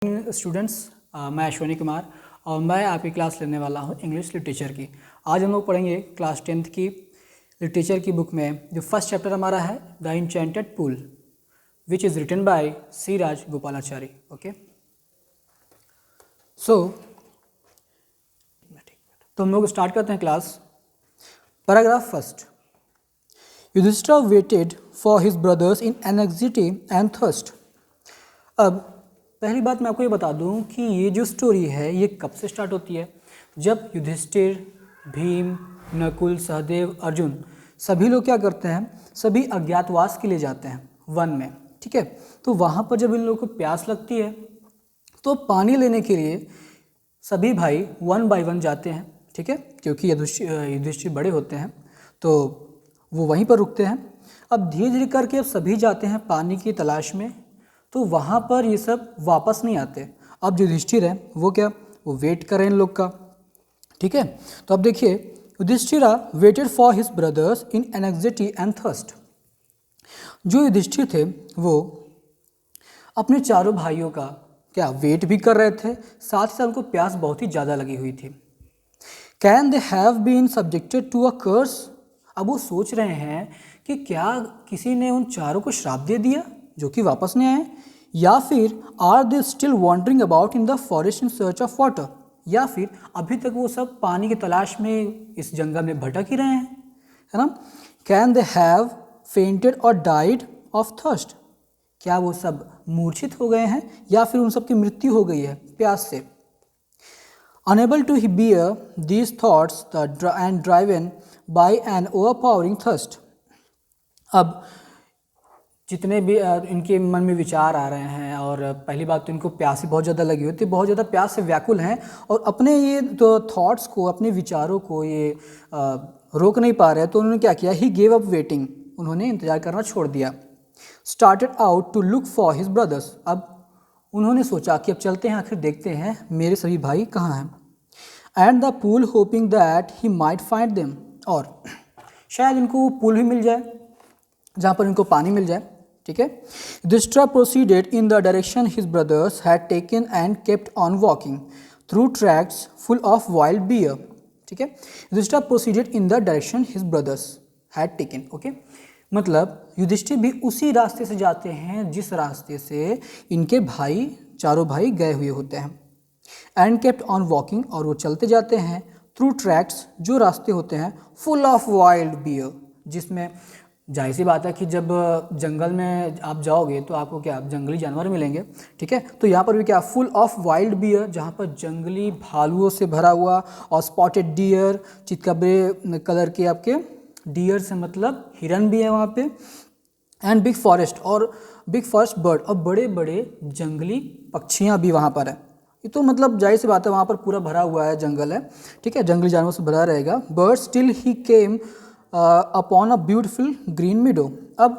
Students, मैं अश्विनी कुमार और मैं आपकी क्लास लेने वाला हूं इंग्लिश लिटरेचर की। आज हम लोग पढ़ेंगे क्लास 10th की लिटरेचर की बुक में जो फर्स्ट चैप्टर हमारा है the enchanted pool, which is written by C Rajagopalachari. Okay, तो हम लोग स्टार्ट करते हैं class. Paragraph first. Yudhishthira waited for his brothers in anxiety and thirst. अब पहली बात मैं आपको ये बता दूं कि ये जो स्टोरी है ये कब से स्टार्ट होती है। जब युधिष्ठिर, भीम, नकुल, सहदेव, अर्जुन सभी लोग क्या करते हैं, सभी अज्ञातवास के लिए जाते हैं वन में। ठीक है, तो वहाँ पर जब इन लोगों को प्यास लगती है तो पानी लेने के लिए सभी भाई वन बाय वन जाते हैं। ठीक है, क्योंकि युधिष्ठिर बड़े होते हैं तो वो वहीं पर रुकते हैं। अब धीरे धीरे करके अब सभी जाते हैं पानी की तलाश में, तो वहाँ पर ये सब वापस नहीं आते। अब जो युधिष्ठिर है वो क्या, वो वेट कर रहे हैं इन लोग का। ठीक है, तो अब देखिए, Yudhishthira waited for his brothers in anxiety and thirst. जो युधिष्ठिर थे वो अपने चारों भाइयों का क्या वेट भी कर रहे थे, साथ ही साथ उनको प्यास बहुत ही ज़्यादा लगी हुई थी। Can they have been subjected to a curse. अब वो सोच रहे हैं कि क्या किसी ने उन चारों को श्राप दे दिया जो कि वापस नहीं आए, या फिर are they still wandering about in the forest in search of water, या फिर अभी तक वो सब पानी की तलाश में इस जंगल में भटक ही रहे हैं, है ना। कैन दे हैव फेंटेड और डाइड ऑफ थर्स्ट। क्या वो सब मूर्छित हो गए हैं या फिर उन सब की मृत्यु हो गई है प्यास से। Unable to bear these thoughts and driven by an overpowering thirst। अब जितने भी इनके मन में विचार आ रहे हैं, और पहली बात तो इनको प्यास ही बहुत ज़्यादा लगी होती है, बहुत ज़्यादा प्यास से व्याकुल हैं और अपने ये तो थॉट्स को, अपने विचारों को ये रोक नहीं पा रहे हैं, तो उन्होंने क्या किया, ही गेव अप वेटिंग, उन्होंने इंतजार करना छोड़ दिया। Started out to look for his brothers. अब उन्होंने सोचा कि अब चलते हैं, आखिर देखते हैं मेरे सभी भाई कहाँ हैं। And the pool hoping that he might find them, और शायद इनको पूल भी मिल जाए जहाँ पर इनको पानी मिल जाए। ठीक है, Yudhishthira proceeded in the direction his brothers had taken and kept on walking through tracks full of wild bear. ठीक है, Yudhishthira proceeded in the direction his brothers had taken. Okay, मतलब युधिष्ठिर भी उसी रास्ते से जाते हैं जिस रास्ते से इनके भाई, चारों भाई गए हुए होते हैं। एंड केप्ट ऑन वॉकिंग, और वो चलते जाते हैं थ्रू ट्रैक्स, जो रास्ते होते हैं फुल ऑफ वाइल्ड बियर, जिसमें जाहिर सी बात है कि जब जंगल में आप जाओगे तो आपको क्या, जंगली जानवर मिलेंगे। ठीक है, तो यहाँ पर भी क्या, फुल ऑफ वाइल्ड बियर, जहाँ पर जंगली भालुओं से भरा हुआ, और स्पॉटेड डियर, चितकबरे कलर के आपके डियर से मतलब हिरन भी है वहाँ पे। एंड बिग फॉरेस्ट, और बिग फॉरेस्ट बर्ड, और बड़े बड़े जंगली पक्षियाँ भी वहाँ पर है। ये तो मतलब जाहिर सी बात है, वहाँ पर पूरा भरा हुआ है, जंगल है। ठीक है, जंगली जानवरों से भरा रहेगा। Bird still he came upon a beautiful green मीडो। अब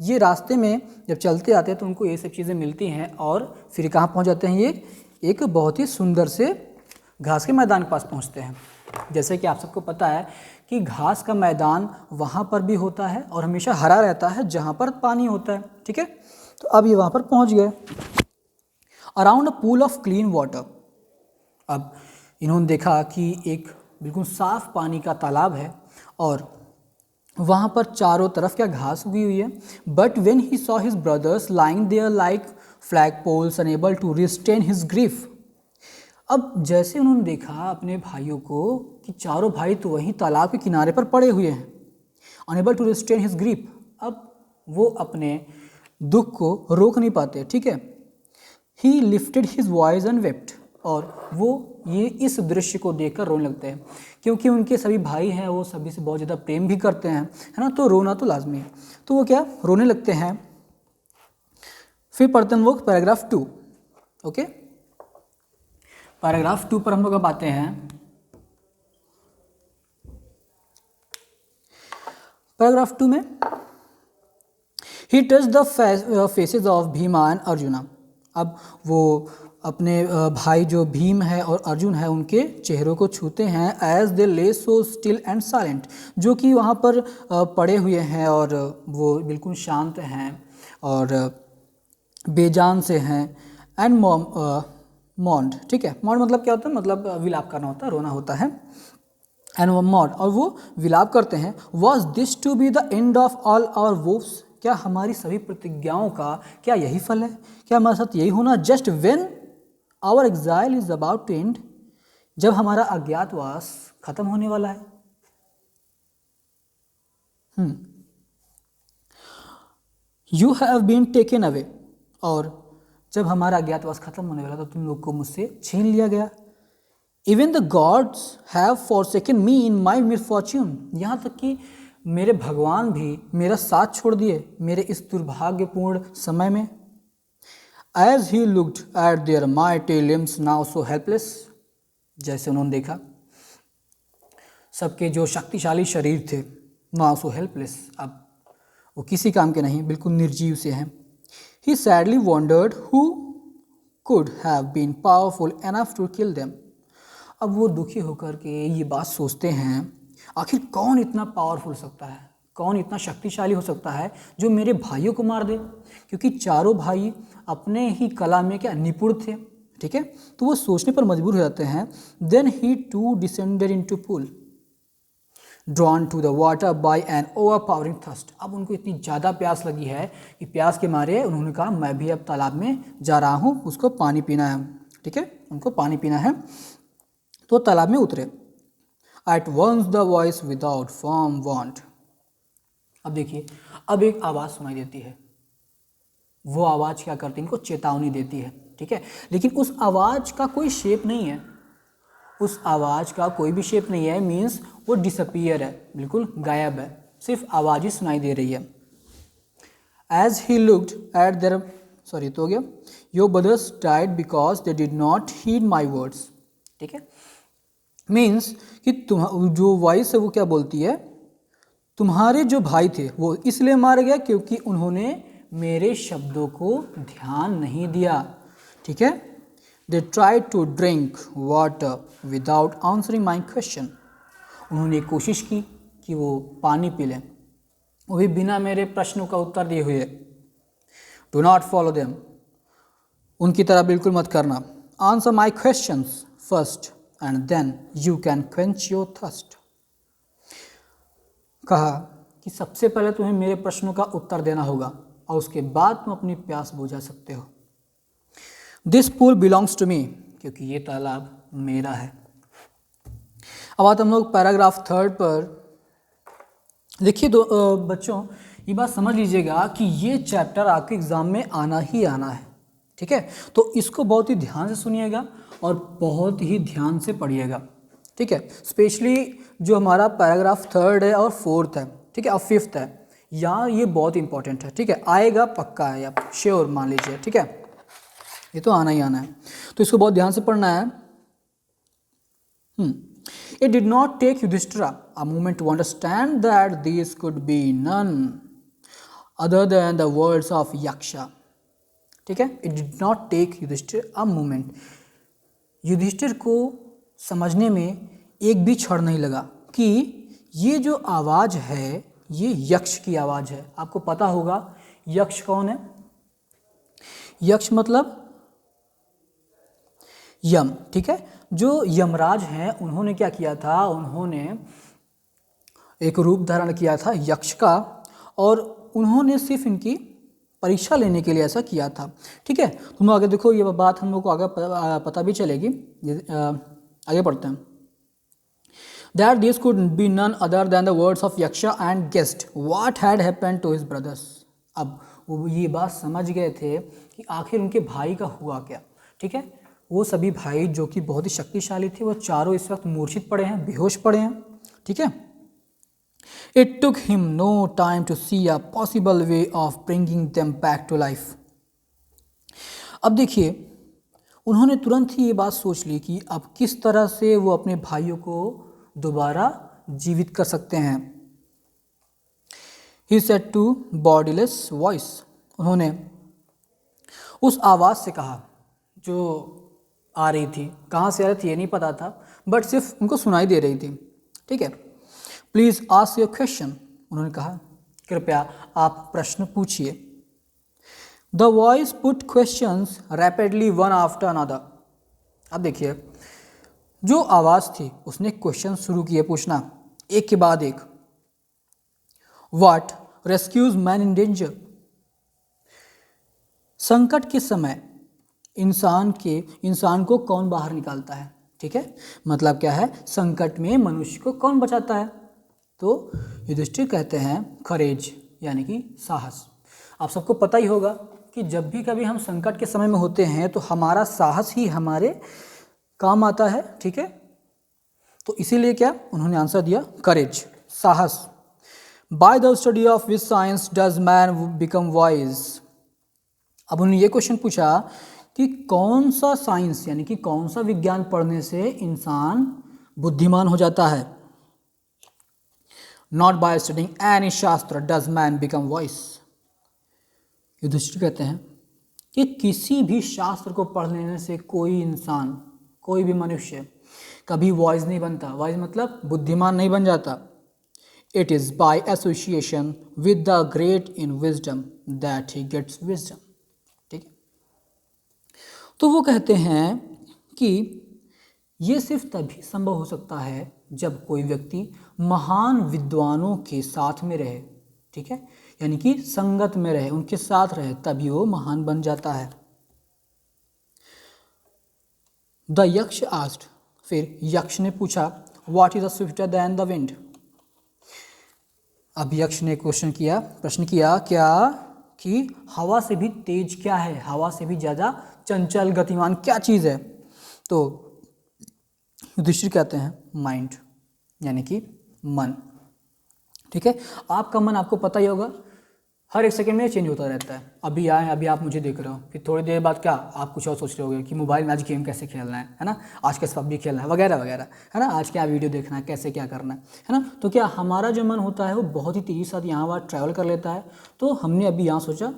ये रास्ते में जब चलते आते हैं तो उनको ये सब चीज़ें मिलती हैं, और फिर कहाँ पहुँच जाते हैं, ये एक बहुत ही सुंदर से घास के मैदान के पास पहुँचते हैं। जैसे कि आप सबको पता है कि घास का मैदान वहाँ पर भी होता है और हमेशा हरा रहता है जहाँ पर पानी होता है। ठीक है, तो अब ये वहाँ पर पहुँच गए। Around a pool of clean water. अब इन्होंने देखा कि एक बिल्कुल साफ पानी का तालाब है और वहाँ पर चारों तरफ क्या, घास उगी हुई है। But when he saw his brothers lying there like flag poles unable to restrain his grief. अब जैसे उन्होंने देखा अपने भाइयों को कि चारों भाई तो वहीं तालाब के किनारे पर पड़े हुए हैं, unable to restrain his grief, अब वो अपने दुख को रोक नहीं पाते। ठीक है, ही lifted his voice and wept, और वो ये इस दृश्य को देखकर रोने लगते हैं, क्योंकि उनके सभी भाई हैं, वो सभी से बहुत ज़्यादा प्रेम भी करते हैं, है ना, तो रोना तो लाजमी है, तो वो क्या, रोने लगते हैं। फिर पढ़ते हैं वो पैराग्राफ 2। ओके, पैराग्राफ 2 पर हम लोग अब आते हैं। पैराग्राफ 2 में ही touch the faces of Bhima and Arjuna. अब वो अपने भाई जो भीम है और अर्जुन है उनके चेहरों को छूते हैं। एज दे ले सो स्टिल एंड साइलेंट, जो कि वहाँ पर पड़े हुए हैं और वो बिल्कुल शांत हैं और बेजान से हैं। एंड मॉन्ड, ठीक है, मॉन्ड मतलब क्या होता है, मतलब विलाप करना होता है, रोना होता है, एंड मॉन्ड, और वो विलाप करते हैं, was this to be the end of all our vows, क्या हमारी सभी प्रतिज्ञाओं का क्या यही फल है, क्या हमारे साथ यही होना, just when our exile is about to end, जब हमारा अज्ञातवास खत्म होने वाला है। You have been taken away, और जब हमारा अज्ञातवास खत्म होने वाला तो तुम लोग को मुझसे छीन लिया गया। Even the gods have forsaken me in my misfortune, यहाँ तक कि मेरे भगवान भी मेरा साथ छोड़ दिए मेरे इस दुर्भाग्यपूर्ण समय में। As he looked at their mighty limbs now so helpless, जैसे उन्होंने देखा सबके जो शक्तिशाली शरीर थे, नाउ सो हेल्पलेस, अब वो किसी काम के नहीं, बिल्कुल निर्जीव से हैं। He sadly wondered who could have been powerful enough to kill them. अब वो दुखी होकर के ये बात सोचते हैं, आखिर कौन इतना पावरफुल हो सकता है, कौन इतना शक्तिशाली हो सकता है जो मेरे भाइयों को मार दे, क्योंकि चारों भाई अपने ही कला में क्या निपुण थे, ठीक है। तो वो सोचने पर मजबूर हो जाते हैं। Then he too descended into pool, drawn to the water by an overpowering thirst. अब उनको इतनी ज़्यादा प्यास लगी है कि प्यास के मारे उन्होंने कहा मैं भी अब तालाब में जा रहा हूँ, उसको पानी पीना है, ठीक है, उनको पानी पीना है, तो तालाब में उतरे। At once the voice without firm want. अब देखिए, अब एक आवाज़ सुनाई देती है, वो आवाज़ क्या करती है, इनको चेतावनी देती है, ठीक है, लेकिन उस आवाज़ का कोई शेप नहीं है, उस आवाज़ का कोई भी शेप नहीं है, मीन्स वो डिसअपियर है, बिल्कुल गायब है, सिर्फ आवाज़ ही सुनाई दे रही है। As he looked at their, sorry तो हो गया, your brothers died because they did not heed my words, ठीक है, मीन्स कि तुम जो वॉइस है वो क्या बोलती है, तुम्हारे जो भाई थे वो इसलिए मारे गए क्योंकि उन्होंने मेरे शब्दों को ध्यान नहीं दिया, ठीक है। They tried to drink water without answering my question. उन्होंने कोशिश की कि वो पानी पी लें, वो भी बिना मेरे प्रश्नों का उत्तर दिए हुए। Do not follow them. उनकी तरह बिल्कुल मत करना। Answer my questions first and then you can quench your thirst. कहा कि सबसे पहले तुम्हें मेरे प्रश्नों का उत्तर देना होगा और उसके बाद तुम अपनी प्यास बुझा सकते हो। This pool belongs to me, क्योंकि ये तालाब मेरा है। अब आते हम लोग पैराग्राफ 3 पर। देखिए बच्चों, ये बात समझ लीजिएगा कि ये चैप्टर आपके एग्ज़ाम में आना ही आना है, ठीक है, तो इसको बहुत ही ध्यान से सुनिएगा और बहुत ही ध्यान से पढ़िएगा, ठीक है। स्पेशली जो हमारा पैराग्राफ 3 है और 4 है, ठीक है, और 5 है, यहाँ ये बहुत इंपॉर्टेंट है, ठीक है, आएगा पक्का है, आप श्योर मान लीजिए, ठीक है, ये तो आना ही आना है, तो इसको बहुत ध्यान से पढ़ना है। It did not take Yudhishthira a moment to understand that these could be none other than the words of Yaksha, ठीक है। It did not take Yudhishthira a moment, Yudhishthir को समझने में एक भी क्षण नहीं लगा कि ये जो आवाज़ है ये यक्ष की आवाज़ है। आपको पता होगा यक्ष कौन है, यक्ष मतलब यम, ठीक है, जो यमराज हैं उन्होंने क्या किया था, उन्होंने एक रूप धारण किया था यक्ष का और उन्होंने सिर्फ इनकी परीक्षा लेने के लिए ऐसा किया था, ठीक है। तुम आगे देखो, ये बात हम लोग को आगे पता भी चलेगी, आगे पढ़ते हैं। That this could be none other than the words of Yaksha and guessed what had happened to his brothers. अब वो ये बात समझ गए थे कि आखिर उनके भाई का हुआ क्या, ठीक है। वो सभी भाई जो कि बहुत ही शक्तिशाली थे वो चारों इस वक्त मूर्छित पड़े हैं, बेहोश पड़े हैं, ठीक है। It took him no time to see a possible way of bringing them back to life. अब देखिए, उन्होंने तुरंत ही ये बात सोच ली कि अब किस तरह से वो अपने भाइयों को दोबारा जीवित कर सकते हैं। He said to bodiless voice, उन्होंने उस आवाज़ से कहा जो आ रही थी, कहाँ से आ रही थी ये नहीं पता था, बट सिर्फ उनको सुनाई दे रही थी, ठीक है। प्लीज़ आस्क योर क्वेश्चन, उन्होंने कहा कृपया आप प्रश्न पूछिए। The voice put questions rapidly one after another. अब देखिए, जो आवाज़ थी उसने क्वेश्चन शुरू किए पूछना एक के बाद एक। What rescues man in danger. संकट के समय इंसान को कौन बाहर निकालता है, ठीक है, मतलब क्या है, संकट में मनुष्य को कौन बचाता है। तो युधिष्ठिर कहते हैं करेज, यानी कि साहस। आप सबको पता ही होगा कि जब भी कभी हम संकट के समय में होते हैं तो हमारा साहस ही हमारे काम आता है, ठीक है। तो इसीलिए क्या उन्होंने आंसर दिया करेज, साहस। By the study of which science does man become wise. अब उन्होंने ये क्वेश्चन पूछा कि कौन सा साइंस यानी कि कौन सा विज्ञान पढ़ने से इंसान बुद्धिमान हो जाता है। Not by studying any shastra does man become wise. Yudhishthira कहते हैं कि किसी भी शास्त्र को पढ़ लेने से कोई इंसान, कोई भी मनुष्य कभी वॉइस नहीं बनता। वॉइस मतलब बुद्धिमान नहीं बन जाता। It is by association with the great in wisdom that he gets wisdom, ठीक है। तो वो कहते हैं कि ये सिर्फ तभी संभव हो सकता है जब कोई व्यक्ति महान विद्वानों के साथ में रहे, ठीक है, यानी कि संगत में रहे, उनके साथ रहे, तभी वो महान बन जाता है। द यक्ष आस्क्ड, फिर यक्ष ने पूछा what is swifter than the wind. अब यक्ष ने प्रश्न किया क्या कि हवा से भी तेज क्या है, हवा से भी ज़्यादा चंचल गतिमान क्या चीज़ है। तो युधिष्ठिर कहते हैं माइंड, यानी कि मन, ठीक है। आपका मन आपको पता ही होगा हर एक सेकंड में चेंज होता रहता है। अभी आए, अभी आप मुझे देख रहे हो, फिर थोड़ी देर बाद क्या आप कुछ और सोच रहे होगे कि मोबाइल में आज गेम कैसे खेलना है ना, आज कैसे पबजी खेलना है वगैरह वगैरह, है ना, आज क्या वीडियो देखना है, कैसे क्या करना है ना। तो क्या हमारा जो मन होता है वो बहुत ही तेज़ी के साथ यहाँ वहाँ ट्रैवल कर लेता है। तो हमने अभी यहाँ सोचा,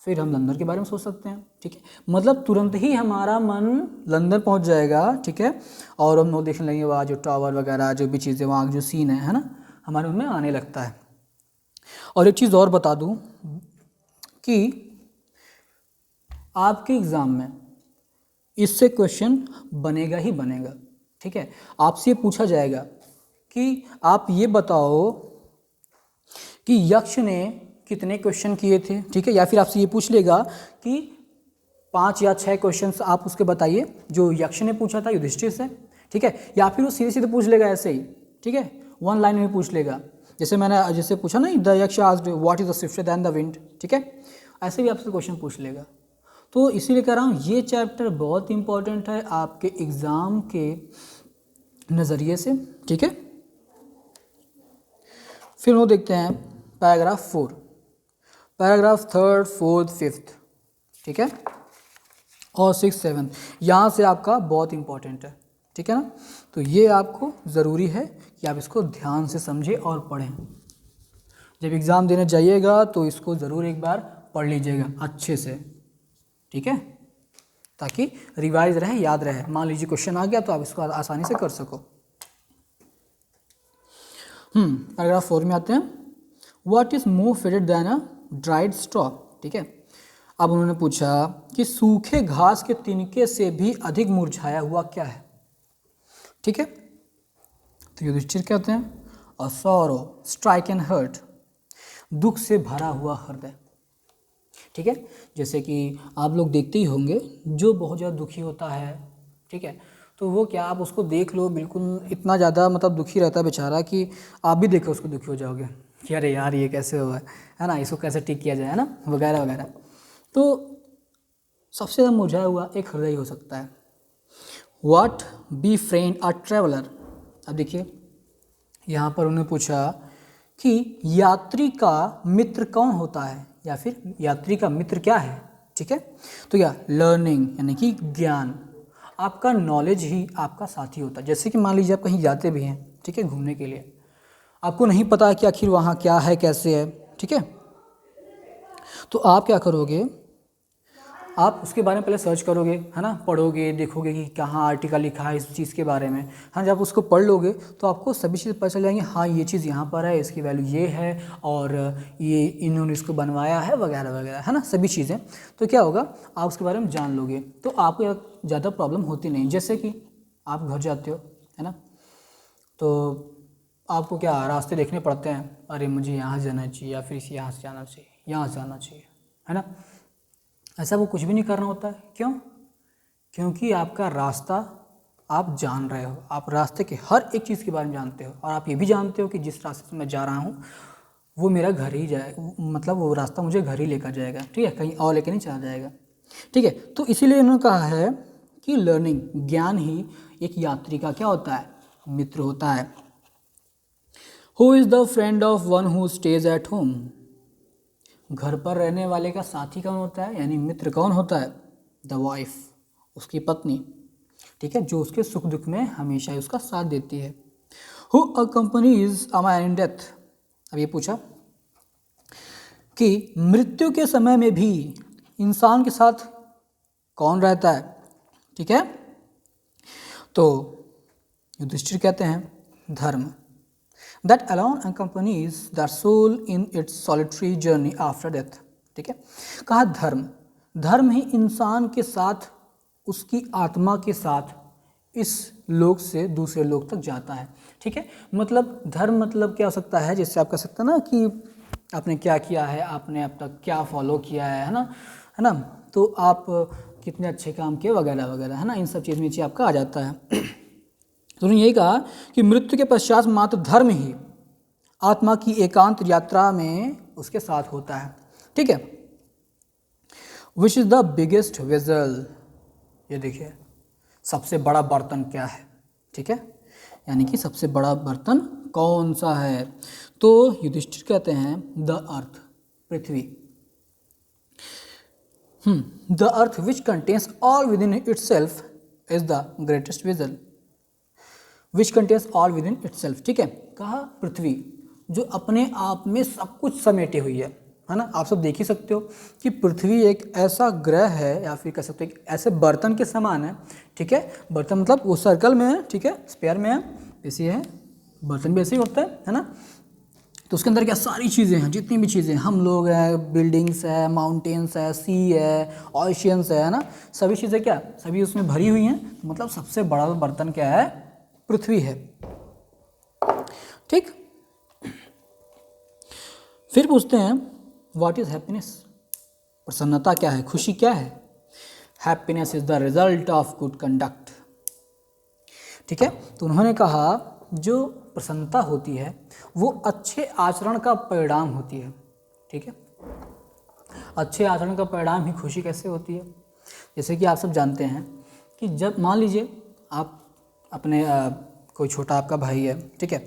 फिर हम लंदन के बारे में सोच सकते हैं, ठीक है, मतलब तुरंत ही हमारा मन लंदन पहुँच जाएगा, ठीक है, और हम लोग देखने लगेंगे वहाँ जो टावर वगैरह जो भी चीज़ें वहाँ जो सीन है ना, हमारे उनमें आने लगता है। और एक चीज़ और बता दूं कि आपके एग्ज़ाम में इससे क्वेश्चन बनेगा ही बनेगा, ठीक है। आपसे ये पूछा जाएगा कि आप ये बताओ कि यक्ष ने कितने क्वेश्चन किए थे, ठीक है, या फिर आपसे ये पूछ लेगा कि 5 या 6 क्वेश्चंस आप उसके बताइए जो यक्ष ने पूछा था युधिष्ठिर से, ठीक है, या फिर वो सीधे सीधे पूछ लेगा ऐसे ही, ठीक है, वन लाइन में पूछ लेगा, जैसे पूछा ना the Yaksha asked what is the swifter than the wind, ठीक है, ऐसे भी आपसे क्वेश्चन पूछ लेगा। तो इसीलिए कह रहा हूँ ये चैप्टर बहुत इंपॉर्टेंट है आपके एग्ज़ाम के नज़रिए से, ठीक है। फिर वो देखते हैं पैराग्राफ 4, पैराग्राफ 3, 4, 5, ठीक है, और 6, 7 यहाँ से आपका बहुत इंपॉर्टेंट है, ठीक है ना। तो ये आपको ज़रूरी है कि आप इसको ध्यान से समझें और पढ़ें। जब एग्ज़ाम देने जाइएगा तो इसको ज़रूर एक बार पढ़ लीजिएगा अच्छे से, ठीक है, ताकि रिवाइज रहे, याद रहे। मान लीजिए क्वेश्चन आ गया तो आप इसको आसानी से कर सको। पैराग्राफ 4 में आते हैं। What is more faded then a dried straw, ठीक है। अब उन्होंने पूछा कि सूखे घास के तिनके से भी अधिक मुरझाया हुआ क्या है, ठीक है। तो युधिष्ठिर कहते हैं अ सॉरो स्ट्राइक एंड हर्ट, दुख से भरा हुआ हृदय, ठीक है। जैसे कि आप लोग देखते ही होंगे जो बहुत ज़्यादा दुखी होता है, ठीक है, तो वो क्या आप उसको देख लो बिल्कुल इतना ज़्यादा मतलब दुखी रहता है बेचारा कि आप भी देख कर उसको दुखी हो जाओगे कि अरे यार ये कैसे हुआ है ना, इसको कैसे ठीक किया जाए, है ना, वगैरह वगैरह। तो सबसे ज़्यादा मुरझाया हुआ एक हृदय हो सकता है। What be friend a traveller. अब देखिए यहाँ पर उन्होंने पूछा कि यात्री का मित्र कौन होता है, या फिर यात्री का मित्र क्या है, ठीक है। तो क्या लर्निंग यानी कि ज्ञान, आपका नॉलेज ही आपका साथी होता है। जैसे कि मान लीजिए आप कहीं जाते भी हैं, ठीक है, घूमने के लिए, आपको नहीं पता कि आखिर वहाँ क्या है कैसे है, ठीक है, तो आप क्या करोगे, आप उसके बारे में पहले सर्च करोगे, है ना, पढ़ोगे, देखोगे कि कहाँ आर्टिकल लिखा है इस चीज़ के बारे में। हाँ, जब उसको पढ़ लोगे तो आपको सभी चीज़ पता चल जाएंगी, हाँ ये चीज़ यहाँ पर है, इसकी वैल्यू ये है, और ये इन्होंने इसको बनवाया है, वगैरह वगैरह, है ना, सभी चीज़ें। तो क्या होगा, आप उसके बारे में जान लोगे, तो आपको ज़्यादा प्रॉब्लम होती नहीं। जैसे कि आप घर जाते हो, है ना, तो आपको क्या रास्ते देखने पड़ते हैं, अरे मुझे यहाँ जाना चाहिए, या फिर यहाँ से जाना चाहिए, यहाँ से जाना चाहिए, है ना। ऐसा वो कुछ भी नहीं करना होता है। क्यों? क्योंकि आपका रास्ता आप जान रहे हो, आप रास्ते के हर एक चीज़ के बारे में जानते हो, और आप ये भी जानते हो कि जिस रास्ते से मैं जा रहा हूँ वो मेरा घर ही जाए, मतलब वो रास्ता मुझे घर ही लेकर जाएगा, ठीक है, कहीं और लेकर नहीं चला जाएगा, ठीक है। तो इसीलिए उन्होंने कहा है कि लर्निंग, ज्ञान ही एक यात्री का क्या होता है, मित्र होता है। Who is the friend of one who stays at home, घर पर रहने वाले का साथी कौन होता है, यानी मित्र कौन होता है, द वाइफ, उसकी पत्नी, ठीक है, जो उसके सुख दुख में हमेशा ही उसका साथ देती है। Who accompanies a man in death, अब ये पूछा कि मृत्यु के समय में भी इंसान के साथ कौन रहता है, ठीक है। तो युधिष्ठिर कहते हैं dharma, that alone accompanies the soul in its solitary journey after death, ठीक है। कहा धर्म, धर्म ही इंसान के साथ, उसकी आत्मा के साथ इस लोक से दूसरे लोक तक जाता है, ठीक है। मतलब धर्म मतलब क्या हो सकता है, जैसे आप कह सकते हैं ना कि आपने क्या किया है, आपने अब तक क्या फॉलो किया है ना, है ना, तो आप कितने अच्छे काम किए, वगैरह वगैरह, है ना, इन सब चीज़ नीचे आपका आ जाता है। तो उन्होंने यही कहा कि मृत्यु के पश्चात मात्र धर्म ही आत्मा की एकांत यात्रा में उसके साथ होता है, ठीक है। Which is the biggest vessel, ये देखिए सबसे बड़ा बर्तन क्या है, ठीक है, यानी कि सबसे बड़ा बर्तन कौन सा है। तो युधिष्ठिर कहते हैं the earth, Prithvi, the earth which contains all with in it self is the greatest vessel, which contains all with in it self, ठीक है। कहा पृथ्वी जो अपने आप में सब कुछ समेटे हुई है ना। आप सब देख ही सकते हो कि पृथ्वी एक ऐसा ग्रह है, या फिर कह सकते हो एक ऐसे बर्तन के समान है, ठीक है। बर्तन मतलब वो सर्कल में है, ठीक है, स्पेयर में है, ऐसे है, बर्तन भी ऐसे ही होता है ना। तो उसके अंदर क्या सारी चीज़ें हैं, जितनी भी चीज़ें, हम लोग हैं, बिल्डिंग्स है, माउंटेन्स है, सी है, ऑशियंस है ना, सभी चीज़ें क्या, सभी उसमें भरी हुई हैं। मतलब सबसे बड़ा बर्तन क्या है, पृथ्वी है, ठीक। फिर पूछते हैं व्हाट इज हैप्पीनेस, प्रसन्नता क्या है, खुशी क्या है। Happiness is the result of good conduct, ठीक है। तो उन्होंने कहा जो प्रसन्नता होती है वो अच्छे आचरण का परिणाम होती है, ठीक है। अच्छे आचरण का परिणाम ही खुशी कैसे होती है। जैसे कि आप सब जानते हैं कि जब मान लीजिए आप अपने कोई छोटा आपका भाई है, ठीक है,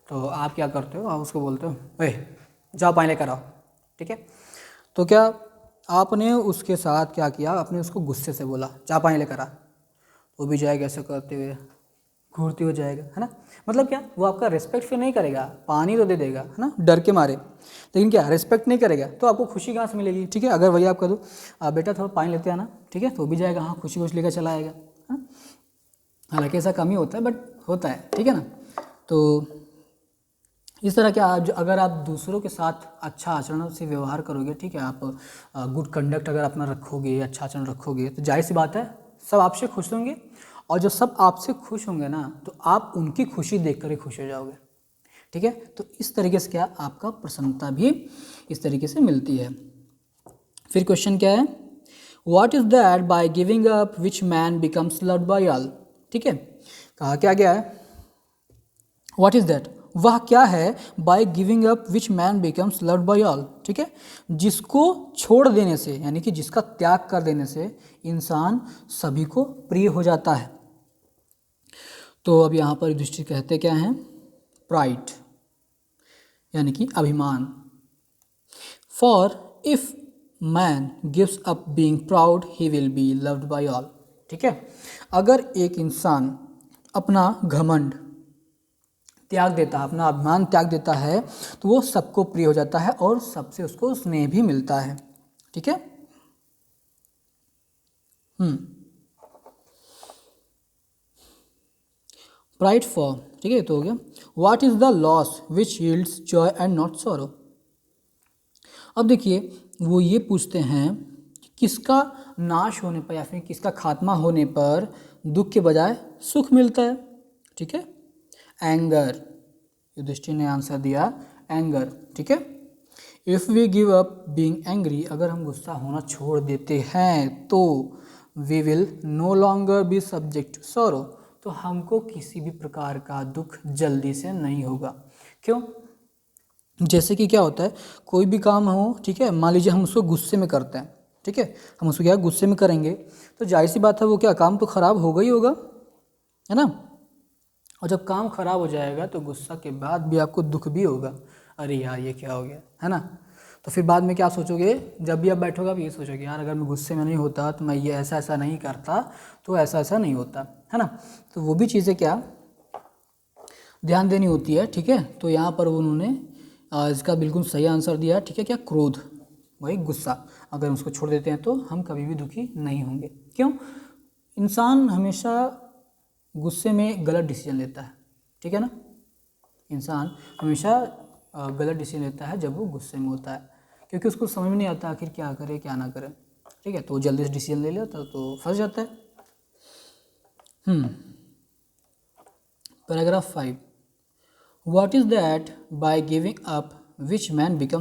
तो आप क्या करते हो, आप उसको बोलते हो ए जाओ पानी लेकर आओ, ठीक है। तो क्या आपने उसके साथ क्या किया, आपने उसको गुस्से से बोला जा पानी लेकर आ, वो भी जाएगा ऐसा करते हुए, घूरते हुए जाएगा, है ना। मतलब क्या, वो आपका रिस्पेक्ट फिर नहीं करेगा, पानी तो दे देगा, है ना, डर के मारे, लेकिन क्या रिस्पेक्ट नहीं करेगा, तो आपको खुशी कहाँ से मिलेगी, ठीक है। अगर वही आप कह दो बेटा थोड़ा पानी लेते आना, ठीक है, तो वो भी जाएगा, हाँ खुशी खुशी लेकर चला आएगा, है। हालांकि ऐसा कम ही होता है, बट होता है, ठीक है ना। तो इस तरह के अगर आप दूसरों के साथ अच्छा आचरण से व्यवहार करोगे, ठीक है, आप गुड कंडक्ट अगर अपना रखोगे, अच्छा आचरण रखोगे, तो जाहिर सी बात है सब आपसे खुश होंगे, और जब सब आपसे खुश होंगे ना, तो आप उनकी खुशी देखकर ही खुश हो जाओगे, ठीक है। तो इस तरीके से क्या आपका प्रसन्नता भी इस तरीके से मिलती है। फिर क्वेश्चन क्या है, what is that by giving up which man becomes loved by all, ठीक है। कहा क्या गया है, व्हाट इज दैट, वह क्या है, by giving up which man becomes loved by all, ठीक है, जिसको छोड़ देने से, यानी कि जिसका त्याग कर देने से इंसान सभी को प्रिय हो जाता है। तो अब यहाँ पर युधिष्ठिर कहते क्या हैं, प्राइड, यानी कि अभिमान। For if man gives up being proud he will be loved by all, ठीक है। अगर एक इंसान अपना घमंड त्याग देता है, अपना अभिमान त्याग देता है, तो वो सबको प्रिय हो जाता है और सबसे उसको स्नेह भी मिलता है, ठीक है। प्राइड फॉर, ठीक है, तो हो गया। What is the loss which yields Joy and not sorrow. अब देखिए वो ये पूछते हैं कि किसका नाश होने पर या फिर किसका खात्मा होने पर दुख के बजाय सुख मिलता है, ठीक है। एंगर, युधिष्ठिर ने आंसर दिया एंगर, ठीक है। If we give up being angry, अगर हम गुस्सा होना छोड़ देते हैं तो we will no longer be subject to sorrow, तो हमको किसी भी प्रकार का दुख जल्दी से नहीं होगा। क्यों? जैसे कि क्या होता है, कोई भी काम हो, ठीक है, मान लीजिए हम उसको गुस्से में करते हैं, ठीक है, हम उसको क्या गुस्से में करेंगे तो जाहिर सी बात है वो क्या काम तो खराब होगा ही होगा, है ना। और जब काम खराब हो जाएगा तो गुस्सा के बाद भी आपको दुख भी होगा, अरे यार ये क्या हो गया, है ना। तो फिर बाद में क्या सोचोगे, जब भी आप बैठोगे आप ये सोचोगे यार अगर मैं गुस्से में नहीं होता तो मैं ये ऐसा ऐसा नहीं करता तो ऐसा ऐसा नहीं होता, है ना। तो वो भी चीज़ें क्या ध्यान देनी होती है, ठीक है। तो यहाँ पर उन्होंने इसका बिल्कुल सही आंसर दिया, ठीक है, क्या क्रोध, वही गुस्सा, अगर उसको छोड़ देते हैं तो हम कभी भी दुखी नहीं होंगे। क्यों? इंसान हमेशा गुस्से में गलत डिसीजन लेता है, ठीक है ना। इंसान हमेशा गलत डिसीजन लेता है जब वो गुस्से में होता है, क्योंकि उसको समझ में नहीं आता आखिर क्या करे क्या ना करे, ठीक है, तो जल्दी से डिसीजन ले लेता तो फंस जाता है। Paragraph 5, what is that by giving up which man become